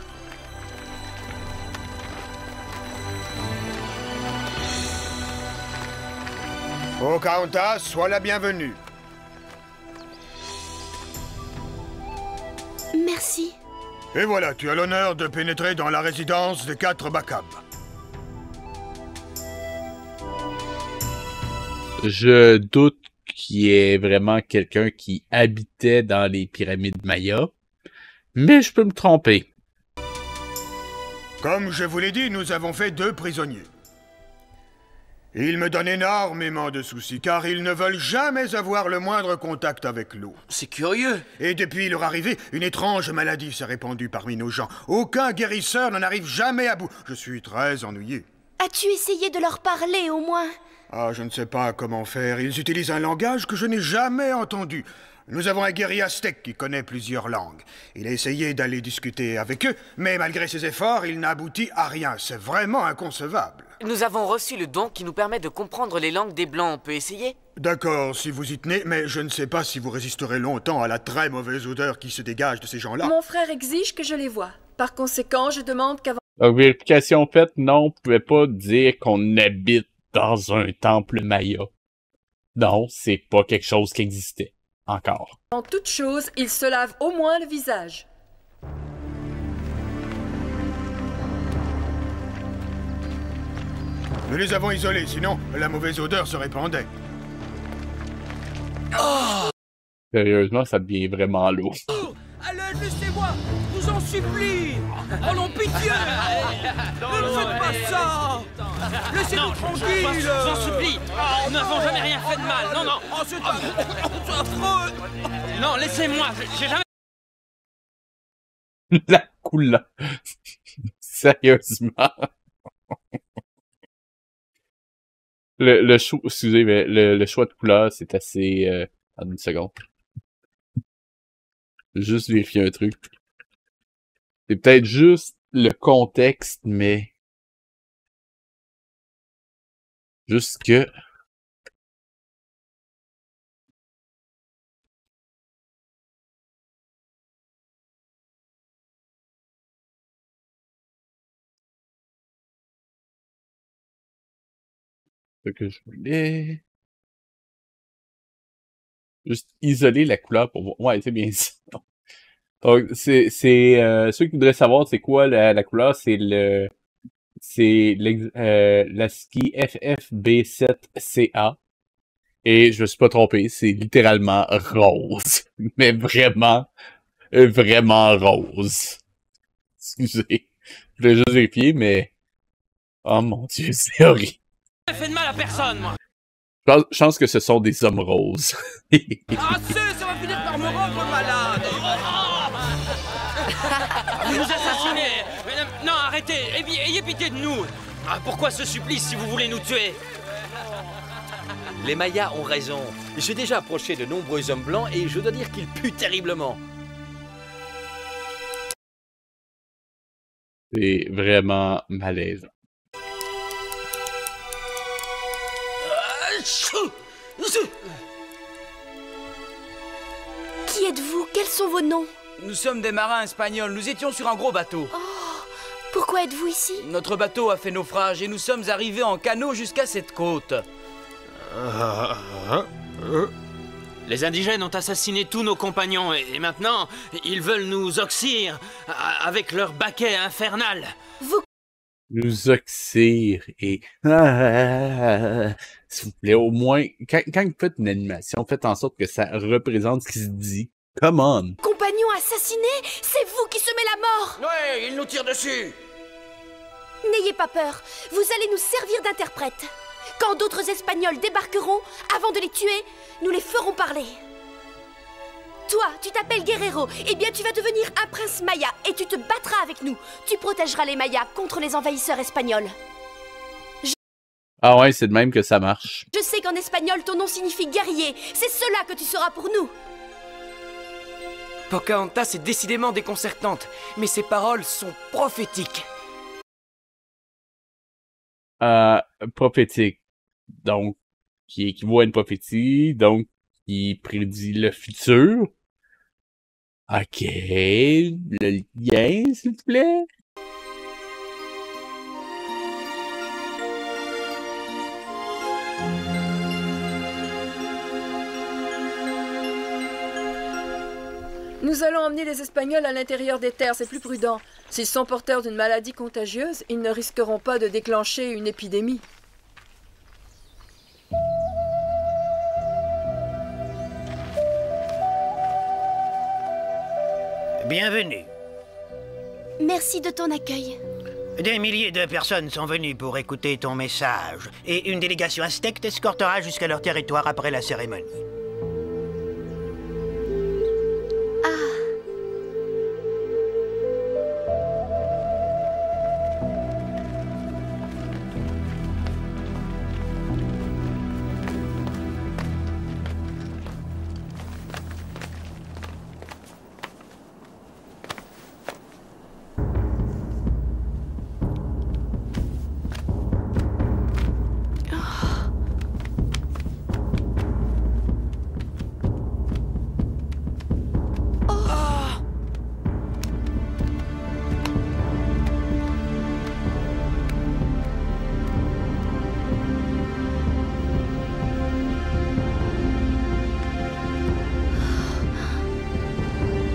Pocahontas, sois la bienvenue. Merci. Et voilà, tu as l'honneur de pénétrer dans la résidence des 4 Bacab. Je doute qu'il y ait vraiment quelqu'un qui habitait dans les pyramides Maya, mais je peux me tromper. Comme je vous l'ai dit, nous avons fait 2 prisonniers. Ils me donnent énormément de soucis, car ils ne veulent jamais avoir le moindre contact avec l'eau. C'est curieux. Et depuis leur arrivée, une étrange maladie s'est répandue parmi nos gens. Aucun guérisseur n'en arrive jamais à bout. Je suis très ennuyé. As-tu essayé de leur parler, au moins? Ah, je ne sais pas comment faire. Ils utilisent un langage que je n'ai jamais entendu. Nous avons un guerrier aztèque qui connaît plusieurs langues. Il a essayé d'aller discuter avec eux, mais malgré ses efforts, il n'a abouti à rien. C'est vraiment inconcevable. Nous avons reçu le don qui nous permet de comprendre les langues des Blancs. On peut essayer? D'accord, si vous y tenez, mais je ne sais pas si vous résisterez longtemps à la très mauvaise odeur qui se dégage de ces gens-là. Mon frère exige que je les voie. Par conséquent, je demande qu'avant... Donc, vérification faite, non, on pouvait pas dire qu'on habite dans un temple maya. Non, c'est pas quelque chose qui existait. Encore. En toute chose, il se lave au moins le visage. Nous les avons isolés, sinon la mauvaise odeur se répandait. Sérieusement, ça devient vraiment lourd. À l'aide, laissez-moi! Je vous en supplie! Oh non, pitié! Ne faites pas ça! Laissez-nous tranquilles! Je vous en supplie! Nous n'avons jamais rien fait de mal! Non, non! Oh, c'est affreux! Non, laissez-moi! J'ai jamais... La couleur. Sérieusement. Le choix, excusez, mais le choix de couleur, c'est assez... Attends une seconde. Juste vérifier un truc. C'est peut-être juste le contexte, mais... Juste que... Ce que je voulais... Juste isoler la couleur pour voir. Ouais, c'est bien ça. Donc, ceux qui voudraient savoir c'est quoi la couleur, c'est la ski FFB7CA. Et je me suis pas trompé, c'est littéralement rose. Mais vraiment, vraiment rose. Excusez. Je voulais juste vérifier, mais... Oh mon Dieu, c'est horrible. J'ai fait de mal à personne, moi! Je pense que ce sont des hommes roses. Ah, ça va finir par me rendre malade! Vous nous assassinez! Non, arrêtez! Ayez pitié de nous! Pourquoi ce supplice si vous voulez nous tuer? Les Mayas ont raison. J'ai déjà approché de nombreux hommes blancs et je dois dire qu'ils puent terriblement. C'est vraiment malaisant. Qui êtes-vous? Quels sont vos noms? Nous sommes des marins espagnols. Nous étions sur un gros bateau. Oh, pourquoi êtes-vous ici? Notre bateau a fait naufrage et nous sommes arrivés en canot jusqu'à cette côte. Les indigènes ont assassiné tous nos compagnons et maintenant, ils veulent nous oxyre avec leur baquet infernal. Nous oxyre et... S'il vous plaît, au moins, quand vous faites une animation, faites en sorte que ça représente ce qui se dit. Come on! Compagnon assassiné, c'est vous qui semez la mort! Ouais, ils nous tirent dessus! N'ayez pas peur, vous allez nous servir d'interprète. Quand d'autres Espagnols débarqueront, avant de les tuer, nous les ferons parler. Toi, tu t'appelles Guerrero, eh bien tu vas devenir un prince Maya et tu te battras avec nous. Tu protégeras les Mayas contre les envahisseurs espagnols. Ah ouais, c'est de même que ça marche. Je sais qu'en espagnol, ton nom signifie guerrier. C'est cela que tu seras pour nous. Pocahontas est décidément déconcertante, mais ses paroles sont prophétiques. Prophétique. Donc, qui équivaut à une prophétie, donc, qui prédit le futur. Ok, le lien, s'il vous plaît. Nous allons emmener les Espagnols à l'intérieur des terres, c'est plus prudent. S'ils sont porteurs d'une maladie contagieuse, ils ne risqueront pas de déclencher une épidémie. Bienvenue. Merci de ton accueil. Des milliers de personnes sont venues pour écouter ton message, et une délégation aztèque t'escortera jusqu'à leur territoire après la cérémonie.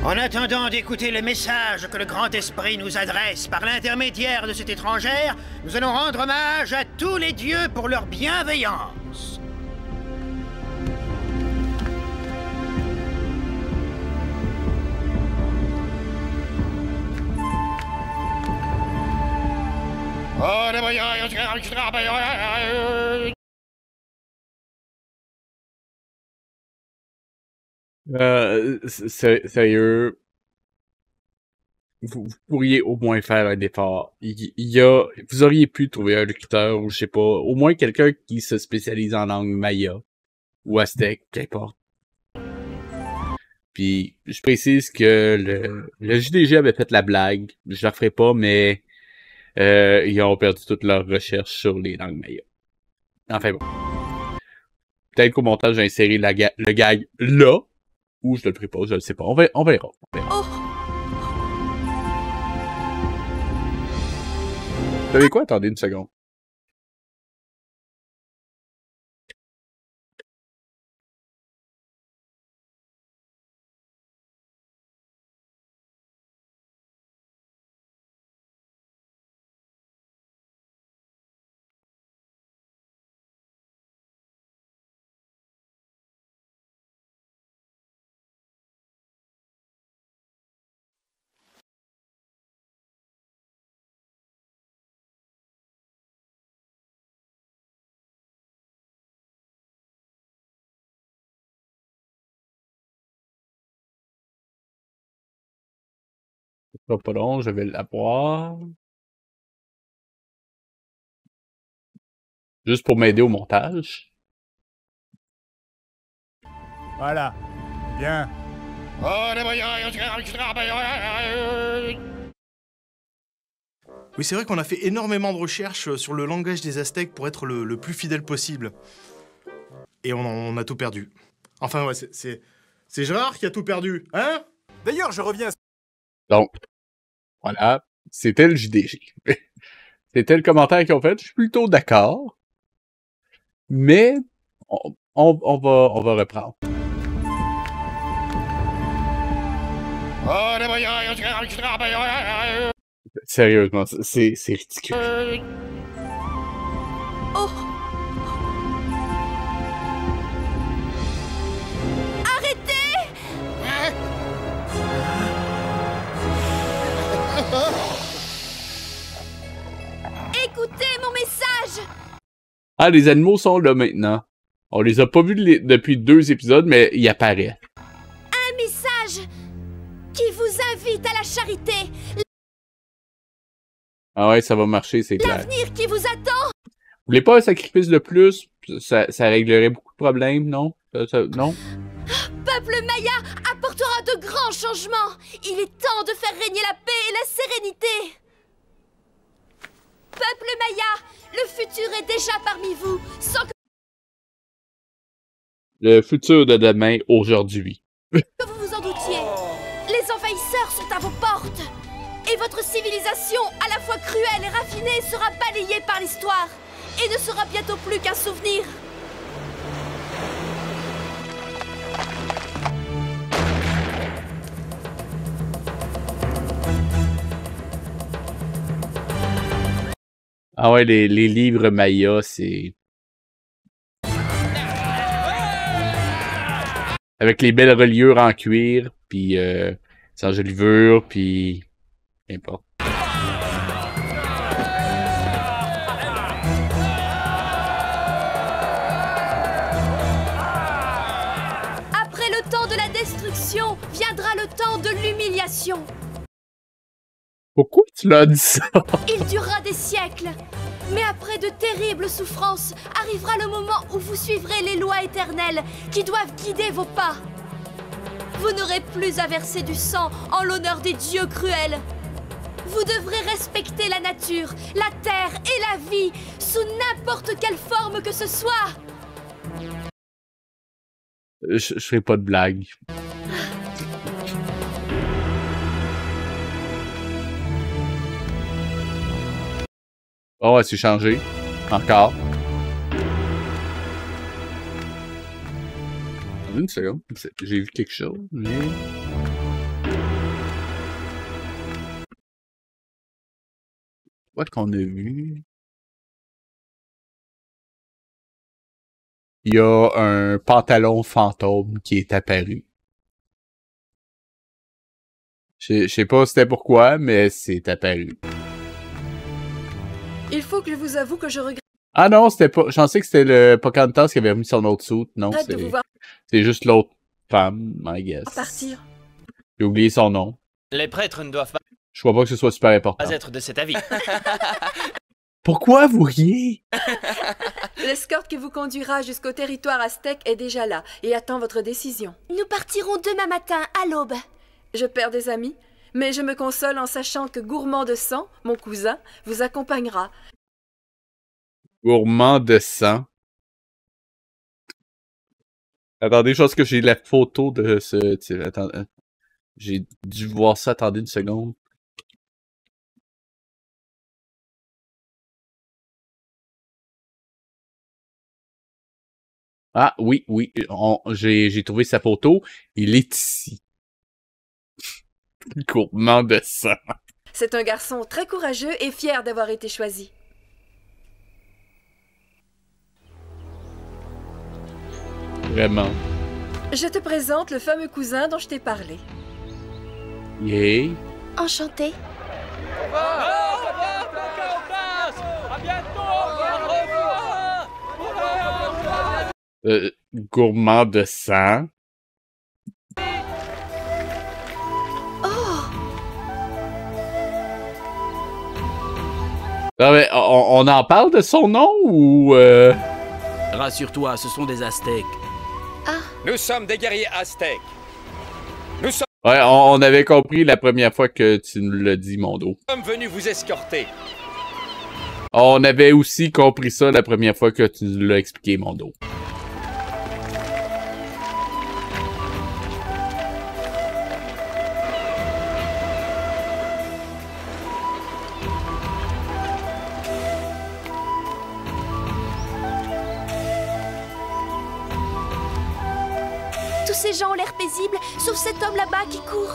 En attendant d'écouter le message que le Grand Esprit nous adresse par l'intermédiaire de cette étrangère, nous allons rendre hommage à tous les dieux pour leur bienveillance. Sérieux, vous pourriez au moins faire un effort. Vous auriez pu trouver un locuteur ou je sais pas, au moins quelqu'un qui se spécialise en langue maya ou aztèque, qu'importe. Puis je précise que le JDG avait fait la blague, je la ferai pas, mais ils ont perdu toute leur recherche sur les langues maya. Enfin bon. Peut-être qu'au montage, j'ai inséré le gag là. Ou je le ferai pas, je le sais pas. On verra. Oh. Vous savez quoi? Attendez une seconde. Ce sera pas long, je vais l'avoir. Juste pour m'aider au montage. Voilà. Bien. Oui, c'est vrai qu'on a fait énormément de recherches sur le langage des Aztèques pour être le plus fidèle possible. Et on a tout perdu. Enfin, ouais, c'est Gérard qui a tout perdu, hein? D'ailleurs, je reviens... Donc, voilà, c'était le JDG. C'était le commentaire qu'ils ont fait. Je suis plutôt d'accord. Mais, on va reprendre. Sérieusement, c'est ridicule. Oh. Arrêtez! Écoutez mon message! Ah, les animaux sont là maintenant. On les a pas vus depuis 2 épisodes, mais ils apparaissent. Un message qui vous invite à la charité. Ah ouais, ça va marcher, c'est clair. L'avenir qui vous attend. Vous voulez pas un sacrifice de plus? Ça réglerait beaucoup de problèmes, non? Non? Peuple Maya apportera de grands changements. Il est temps de faire régner la paix et la sérénité. Peuple Maya, le futur est déjà parmi vous, sans que Le futur de demain, aujourd'hui. vous vous en doutiez. Les envahisseurs sont à vos portes. Et votre civilisation, à la fois cruelle et raffinée, sera balayée par l'histoire. Et ne sera bientôt plus qu'un souvenir. Ah ouais, les livres Maya, c'est... Avec les belles reliures en cuir, puis sans gelivure, puis... N'importe. Après le temps de la destruction, viendra le temps de l'humiliation. Pourquoi tu l'as dit ça? Il durera des siècles. Mais après de terribles souffrances, arrivera le moment où vous suivrez les lois éternelles qui doivent guider vos pas. Vous n'aurez plus à verser du sang en l'honneur des dieux cruels. Vous devrez respecter la nature, la terre et la vie, sous n'importe quelle forme que ce soit. Je ferai pas de blague. Oh, ouais, c'est changé. Encore. Une seconde. J'ai vu quelque chose, mais... Quoi qu'on a vu? Il y a un pantalon fantôme qui est apparu. Je sais pas c'était pourquoi, mais c'est apparu. Il faut que je vous avoue que je regrette Ah non, c'était pas. Je pensais que c'était le Pocahontas qui avait remis son autre suit. Non, de vous voir c'est juste l'autre femme, I guess. partir. J'ai oublié son nom. Les prêtres ne doivent Je crois pas que ce soit super important. pas être de cet avis. Pourquoi vous riez? L'escorte qui vous conduira jusqu'au territoire aztèque est déjà là et attend votre décision. Nous partirons demain matin, à l'aube. Je perds des amis, mais je me console en sachant que Gourmand de sang, mon cousin, vous accompagnera. Gourmand de sang. Attendez, je pense que j'ai la photo de ce... Attends, j'ai dû voir ça. Attendez une seconde. Ah oui, oui, j'ai trouvé sa photo. Il est ici. Gourmand de sang. C'est un garçon très courageux et fier d'avoir été choisi. Vraiment. Je te présente le fameux cousin dont je t'ai parlé. Yay. Enchantée. Gourmand de sang. Ah, mais on en parle de son nom ou... Rassure-toi, ce sont des Aztèques. Nous sommes des guerriers aztèques. Nous Ouais, on avait compris la première fois que tu nous l'as dit, Mondo. sommes venus vous escorter. On avait aussi compris ça la première fois que tu nous l'as expliqué, Mondo. Tous ces gens ont l'air paisibles, sauf cet homme là-bas qui court.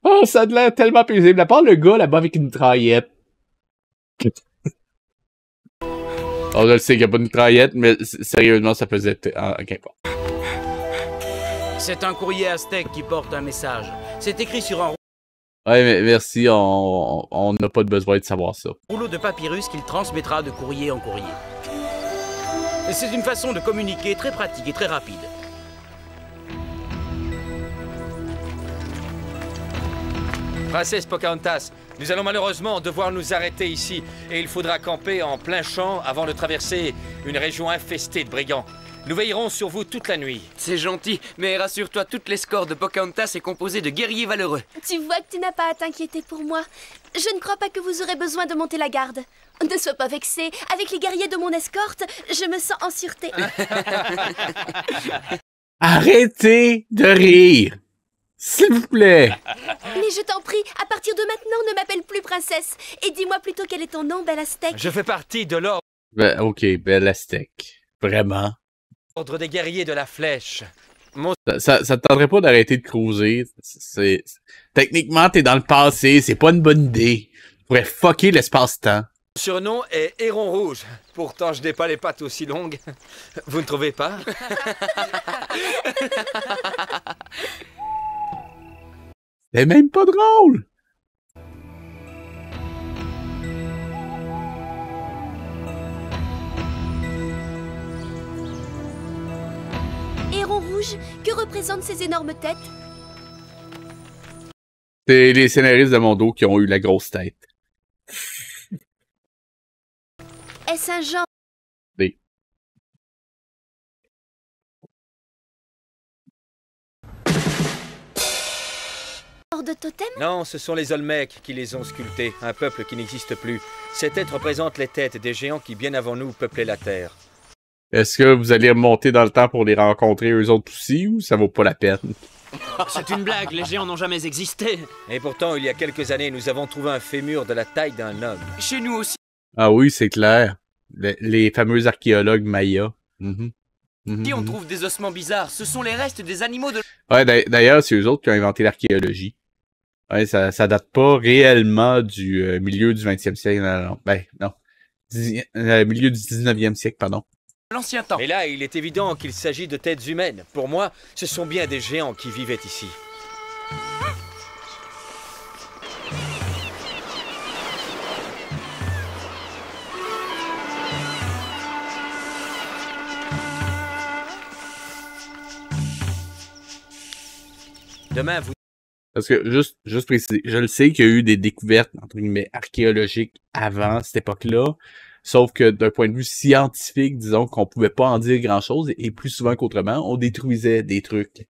Oh, ça a l'air tellement paisible. À part le gars là-bas avec une mitraillette. Oh, je le sais qu'il n'y a pas de mitraillette, mais sérieusement, ça faisait... Ah, ok, bon. C'est un courrier aztèque qui porte un message. C'est écrit sur un Ouais, mais merci, on n'a pas de besoin de savoir ça. rouleau de papyrus qu'il transmettra de courrier en courrier. Et c'est une façon de communiquer très pratique et très rapide. Princesse Pocahontas, nous allons malheureusement devoir nous arrêter ici et il faudra camper en plein champ avant de traverser une région infestée de brigands. Nous veillerons sur vous toute la nuit. C'est gentil, mais rassure-toi, toute l'escorte de Pocahontas est composée de guerriers valeureux. Tu vois que tu n'as pas à t'inquiéter pour moi. Je ne crois pas que vous aurez besoin de monter la garde. Ne sois pas vexé. Avec les guerriers de mon escorte, je me sens en sûreté. Arrêtez de rire! S'il vous plaît! Mais je t'en prie, à partir de maintenant, ne m'appelle plus princesse. Et dis-moi plutôt quel est ton nom, belle aztèque. Je fais partie de l'ordre Ben, ok, belle aztèque. Vraiment? des guerriers de la flèche. Ça te tenterait pas d'arrêter de cruiser? Techniquement, t'es dans le passé, c'est pas une bonne idée. Tu pourrais fucker l'espace-temps. Mon surnom est Héron Rouge. Pourtant, je n'ai pas les pattes aussi longues. Vous ne trouvez pas? C'est même pas drôle! Héron rouge, que représentent ces énormes têtes? C'est les scénaristes de Mondo qui ont eu la grosse tête. Est-ce un genre Oui. de totem? Non, ce sont les Olmecs qui les ont sculptés, un peuple qui n'existe plus. Ces têtes représentent les têtes des géants qui, bien avant nous, peuplaient la Terre. Est-ce que vous allez remonter dans le temps pour les rencontrer eux autres aussi, ou ça vaut pas la peine? C'est une blague, les géants n'ont jamais existé. Et pourtant, il y a quelques années, nous avons trouvé un fémur de la taille d'un homme. Chez nous aussi. Ah oui, c'est clair. Les fameux archéologues mayas. Qui on trouve des ossements bizarres, ce sont les restes des animaux de... Ouais, d'ailleurs, c'est eux autres qui ont inventé l'archéologie. Ouais, ça date pas réellement du milieu du 20e siècle. Non. Ben, non. Milieu du 19e siècle, pardon. L'ancien temps. Mais là, il est évident qu'il s'agit de têtes humaines. Pour moi, ce sont bien des géants qui vivaient ici. Demain, vous... Parce que, juste préciser, je le sais qu'il y a eu des découvertes, entre guillemets, archéologiques avant cette époque-là, sauf que d'un point de vue scientifique, disons qu'on pouvait pas en dire grand-chose, et plus souvent qu'autrement, on détruisait des trucs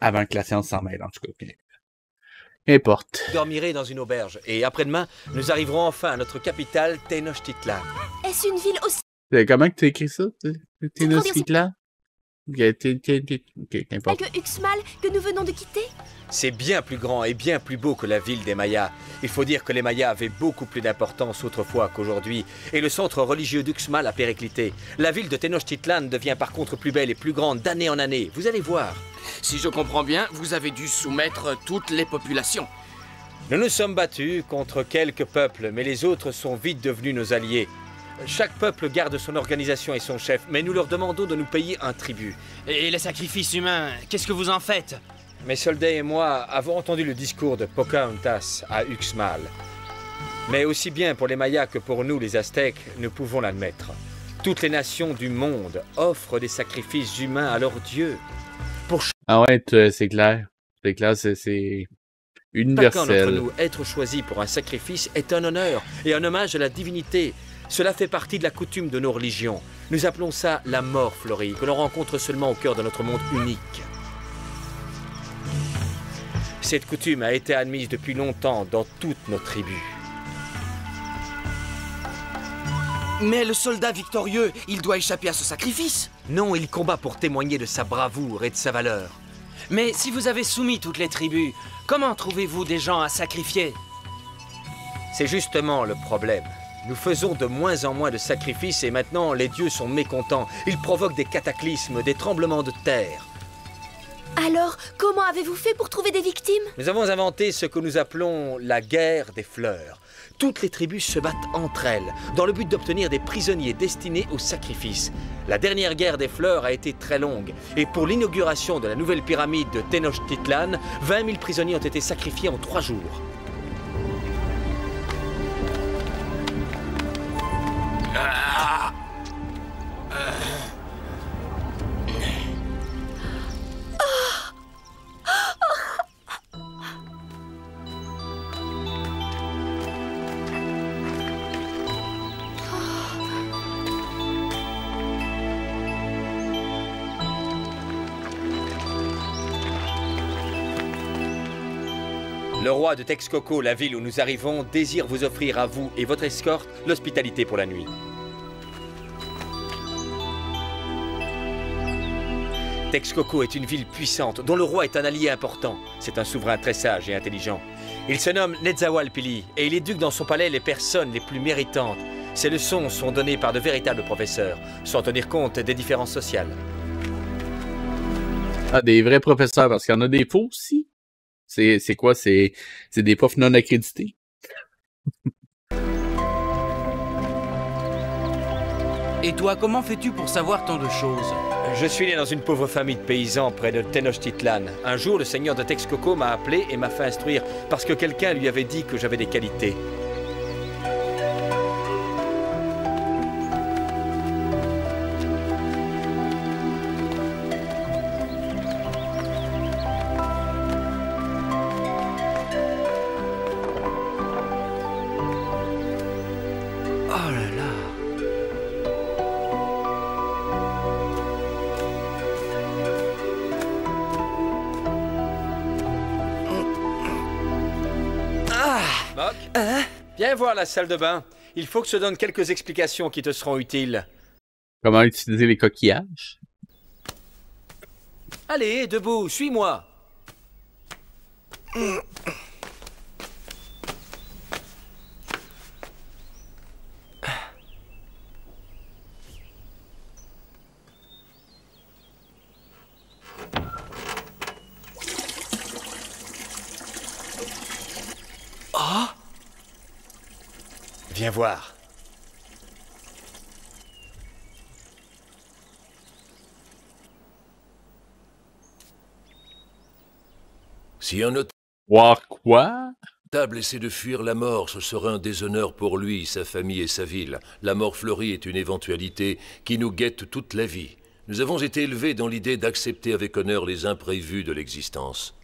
avant que la science s'en mêle, en tout cas. Qu'importe. Vous dormirez dans une auberge, et après-demain, nous arriverons enfin à notre capitale, Tenochtitlan. Est-ce une ville aussi... Comment tu as écrit ça, Tenochtitlan? que Uxmal que nous venons de quitter? C'est bien plus grand et bien plus beau que la ville des Mayas. Il faut dire que les Mayas avaient beaucoup plus d'importance autrefois qu'aujourd'hui, et le centre religieux d'Uxmal a périclité. La ville de Tenochtitlan devient par contre plus belle et plus grande d'année en année, vous allez voir. Si je comprends bien, vous avez dû soumettre toutes les populations. Nous nous sommes battus contre quelques peuples, mais les autres sont vite devenus nos alliés. Chaque peuple garde son organisation et son chef, mais nous leur demandons de nous payer un tribut. Et les sacrifices humains, qu'est-ce que vous en faites? Mes soldats et moi avons entendu le discours de Pocahontas à Uxmal. Mais aussi bien pour les Mayas que pour nous, les Aztèques, nous pouvons l'admettre. Toutes les nations du monde offrent des sacrifices humains à leurs dieux. Ah ouais, c'est clair. C'est clair, c'est universel. Chacun d'entre nous, être choisi pour un sacrifice est un honneur et un hommage à la divinité. Cela fait partie de la coutume de nos religions. Nous appelons ça la mort fleurie, que l'on rencontre seulement au cœur de notre monde unique. Cette coutume a été admise depuis longtemps dans toutes nos tribus. Mais le soldat victorieux, il doit échapper à ce sacrifice? Non, il combat pour témoigner de sa bravoure et de sa valeur. Mais si vous avez soumis toutes les tribus, comment trouvez-vous des gens à sacrifier? C'est justement le problème. Nous faisons de moins en moins de sacrifices et maintenant les dieux sont mécontents. Ils provoquent des cataclysmes, des tremblements de terre. Alors, comment avez-vous fait pour trouver des victimes? Nous avons inventé ce que nous appelons la guerre des fleurs. Toutes les tribus se battent entre elles, dans le but d'obtenir des prisonniers destinés au sacrifice. La dernière guerre des fleurs a été très longue, et pour l'inauguration de la nouvelle pyramide de Tenochtitlan, 20 000 prisonniers ont été sacrifiés en 3 jours. Le roi de Texcoco, la ville où nous arrivons, désire vous offrir à vous et votre escorte l'hospitalité pour la nuit. Texcoco est une ville puissante dont le roi est un allié important. C'est un souverain très sage et intelligent. Il se nomme Nezahualpilli et il éduque dans son palais les personnes les plus méritantes. Ses leçons sont données par de véritables professeurs, sans tenir compte des différences sociales. Ah, des vrais professeurs, parce qu'il y en a des faux aussi. C'est quoi? C'est des profs non accrédités. Et toi, comment fais-tu pour savoir tant de choses? Je suis né dans une pauvre famille de paysans près de Tenochtitlan. Un jour, le seigneur de Texcoco m'a appelé et m'a fait instruire parce que quelqu'un lui avait dit que j'avais des qualités. Viens voir la salle de bain. Il faut que je te donne quelques explications qui te seront utiles. Comment utiliser les coquillages? Allez, debout, suis-moi. Viens voir. Si un Voir quoi? notable essaie de fuir la mort, ce serait un déshonneur pour lui, sa famille et sa ville. La mort fleurie est une éventualité qui nous guette toute la vie. Nous avons été élevés dans l'idée d'accepter avec honneur les imprévus de l'existence.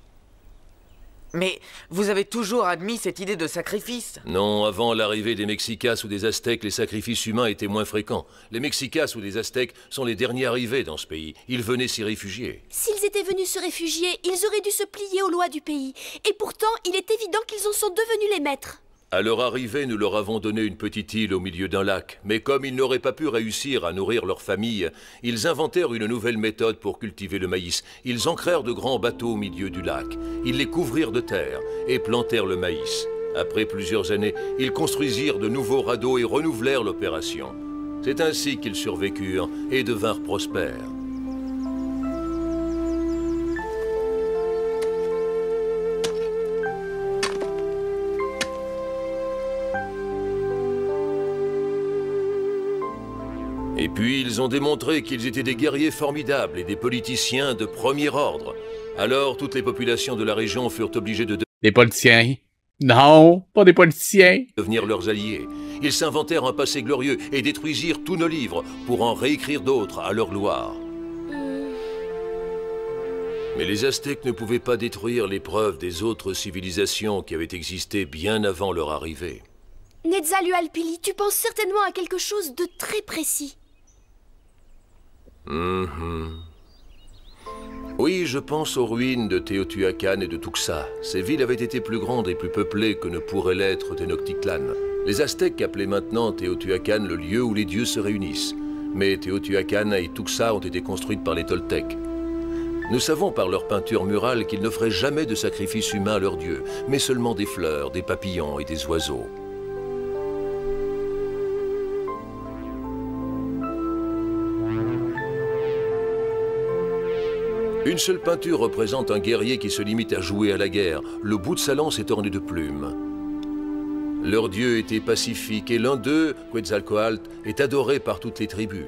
Mais vous avez toujours admis cette idée de sacrifice. Non, avant l'arrivée des Mexicas ou des Aztèques, les sacrifices humains étaient moins fréquents. Les Mexicas ou les Aztèques sont les derniers arrivés dans ce pays. Ils venaient s'y réfugier. S'ils étaient venus se réfugier, ils auraient dû se plier aux lois du pays. Et pourtant, il est évident qu'ils en sont devenus les maîtres. À leur arrivée, nous leur avons donné une petite île au milieu d'un lac. Mais comme ils n'auraient pas pu réussir à nourrir leur famille, ils inventèrent une nouvelle méthode pour cultiver le maïs. Ils ancrèrent de grands bateaux au milieu du lac. Ils les couvrirent de terre et plantèrent le maïs. Après plusieurs années, ils construisirent de nouveaux radeaux et renouvelèrent l'opération. C'est ainsi qu'ils survécurent et devinrent prospères. Et puis, ils ont démontré qu'ils étaient des guerriers formidables et des politiciens de premier ordre. Alors, toutes les populations de la région furent obligées de Des politiciens? Non, pas des politiciens. Devenir leurs alliés. Ils s'inventèrent un passé glorieux et détruisirent tous nos livres pour en réécrire d'autres à leur gloire. Mais les Aztèques ne pouvaient pas détruire les preuves des autres civilisations qui avaient existé bien avant leur arrivée. Netzahualpili, tu penses certainement à quelque chose de très précis. Oui, je pense aux ruines de Teotihuacan et de Tuxtla. Ces villes avaient été plus grandes et plus peuplées que ne pourraient l'être Tenochtitlan. Les Aztèques appelaient maintenant Teotihuacan le lieu où les dieux se réunissent. Mais Teotihuacan et Tuxtla ont été construites par les Toltecs. Nous savons par leurs peintures murales qu'ils n'offraient jamais de sacrifices humains à leurs dieux, mais seulement des fleurs, des papillons et des oiseaux. Une seule peinture représente un guerrier qui se limite à jouer à la guerre. Le bout de sa lance est orné de plumes. Leur dieu était pacifique et l'un d'eux, Quetzalcoatl, est adoré par toutes les tribus.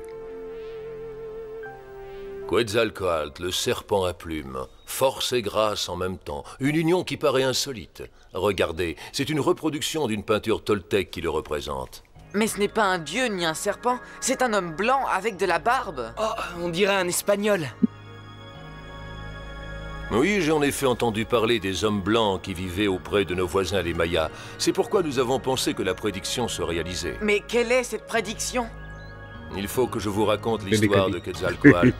Quetzalcoatl, le serpent à plumes, force et grâce en même temps, une union qui paraît insolite. Regardez, c'est une reproduction d'une peinture toltèque qui le représente. Mais ce n'est pas un dieu ni un serpent, c'est un homme blanc avec de la barbe. Oh, on dirait un espagnol. Oui, j'ai en effet entendu parler des hommes blancs qui vivaient auprès de nos voisins les Mayas. C'est pourquoi nous avons pensé que la prédiction se réalisait. Mais quelle est cette prédiction? Il faut que je vous raconte l'histoire de Quetzalcoatl,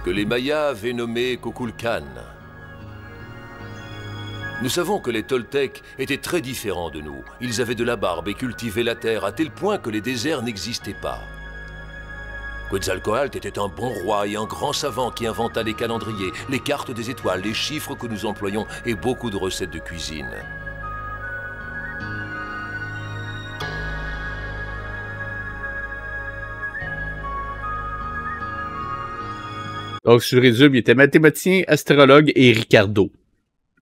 que les Mayas avaient nommé Kukulkan. Nous savons que les Toltecs étaient très différents de nous. Ils avaient de la barbe et cultivaient la terre à tel point que les déserts n'existaient pas. Quetzalcoatl était un bon roi et un grand savant qui inventa les calendriers, les cartes des étoiles, les chiffres que nous employons et beaucoup de recettes de cuisine. Donc, je résume, il était mathématicien, astrologue et Ricardo.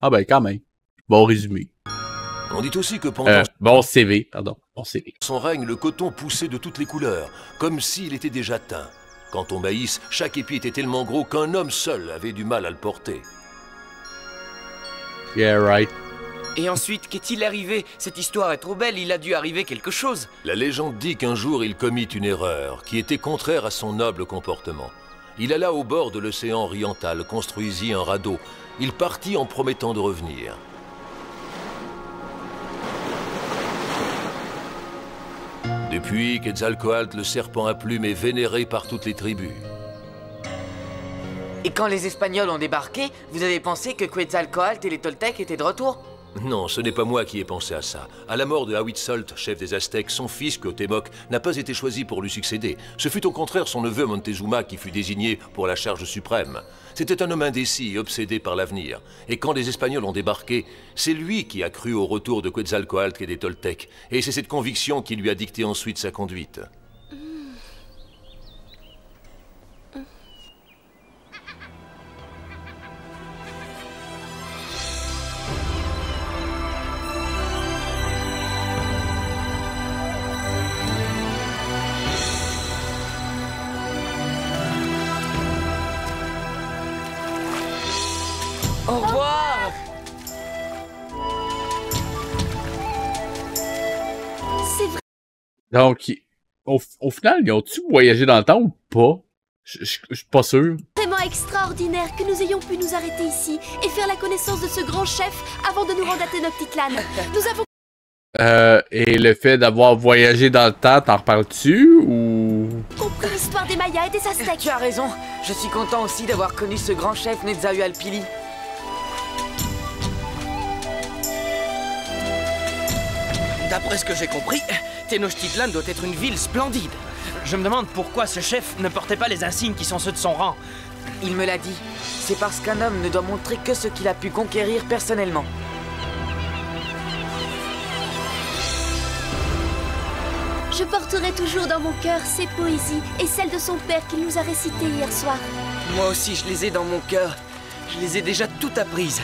Ah ben, quand même. Bon résumé. On dit aussi que pendant bon CV. son règne, le coton poussait de toutes les couleurs, comme s'il était déjà teint. Quant au maïs, chaque épi était tellement gros qu'un homme seul avait du mal à le porter. Yeah, right. Et ensuite, qu'est-il arrivé? Cette histoire est trop belle, il a dû arriver quelque chose. La légende dit qu'un jour il commit une erreur qui était contraire à son noble comportement. Il alla au bord de l'océan oriental, construisit un radeau. Il partit en promettant de revenir. Depuis, Quetzalcoatl, le serpent à plumes, est vénéré par toutes les tribus. Et quand les Espagnols ont débarqué, vous avez pensé que Quetzalcoatl et les Toltecs étaient de retour? Non, ce n'est pas moi qui ai pensé à ça. À la mort de Huitzilopochtli, chef des Aztèques, son fils, Cuauhtémoc, n'a pas été choisi pour lui succéder. Ce fut au contraire son neveu Montezuma qui fut désigné pour la charge suprême. C'était un homme indécis et obsédé par l'avenir. Et quand les Espagnols ont débarqué, c'est lui qui a cru au retour de Quetzalcoatl et des Toltecs. Et c'est cette conviction qui lui a dicté ensuite sa conduite. Donc, au final, ils ont-tu voyagé dans le temps ou pas? Je suis pas sûr. Vraiment extraordinaire que nous ayons pu nous arrêter ici et faire la connaissance de ce grand chef avant de nous rendre à Tenochtitlan. Nous avons... Et le fait d'avoir voyagé dans le temps, t'en reparles-tu ou... compris l'histoire des Mayas et des Aztèques. Tu as raison. Je suis content aussi d'avoir connu ce grand chef Netzahualpili. D'après ce que j'ai compris, Tenochtitlan doit être une ville splendide. Je me demande pourquoi ce chef ne portait pas les insignes qui sont ceux de son rang. Il me l'a dit. C'est parce qu'un homme ne doit montrer que ce qu'il a pu conquérir personnellement. Je porterai toujours dans mon cœur ses poésies et celles de son père qu'il nous a récitées hier soir. Moi aussi, je les ai dans mon cœur. Je les ai déjà toutes apprises.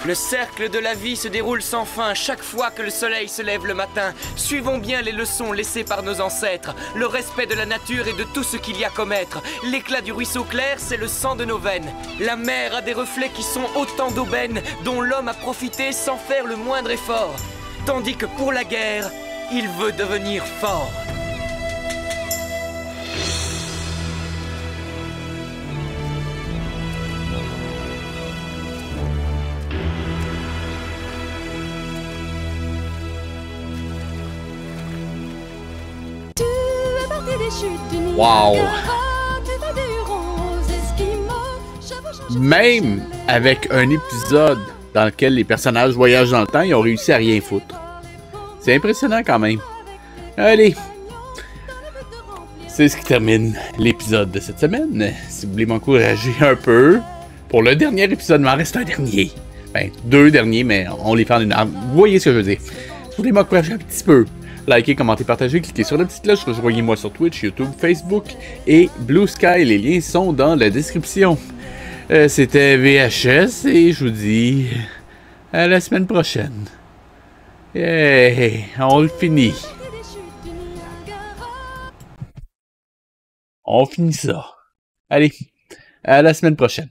Le cercle de la vie se déroule sans fin chaque fois que le soleil se lève le matin. Suivons bien les leçons laissées par nos ancêtres. Le respect de la nature et de tout ce qu'il y a comme être. L'éclat du ruisseau clair, c'est le sang de nos veines. La mer a des reflets qui sont autant d'aubaines dont l'homme a profité sans faire le moindre effort. Tandis que pour la guerre, il veut devenir fort. Wow! Même avec un épisode dans lequel les personnages voyagent dans le temps, ils ont réussi à rien foutre. C'est impressionnant quand même. Allez! C'est ce qui termine l'épisode de cette semaine. Si vous voulez m'encourager un peu, pour le dernier épisode, il m'en reste un dernier. Ben, 2 derniers, mais on les fait en une arme. Vous voyez ce que je veux dire. Si vous voulez m'encourager un petit peu, likez, commentez, partagez, cliquez sur la petite cloche, rejoignez-moi sur Twitch, YouTube, Facebook et Blue Sky. Les liens sont dans la description. C'était VHS et je vous dis à la semaine prochaine. Hey, on le finit. On finit ça. Allez, à la semaine prochaine.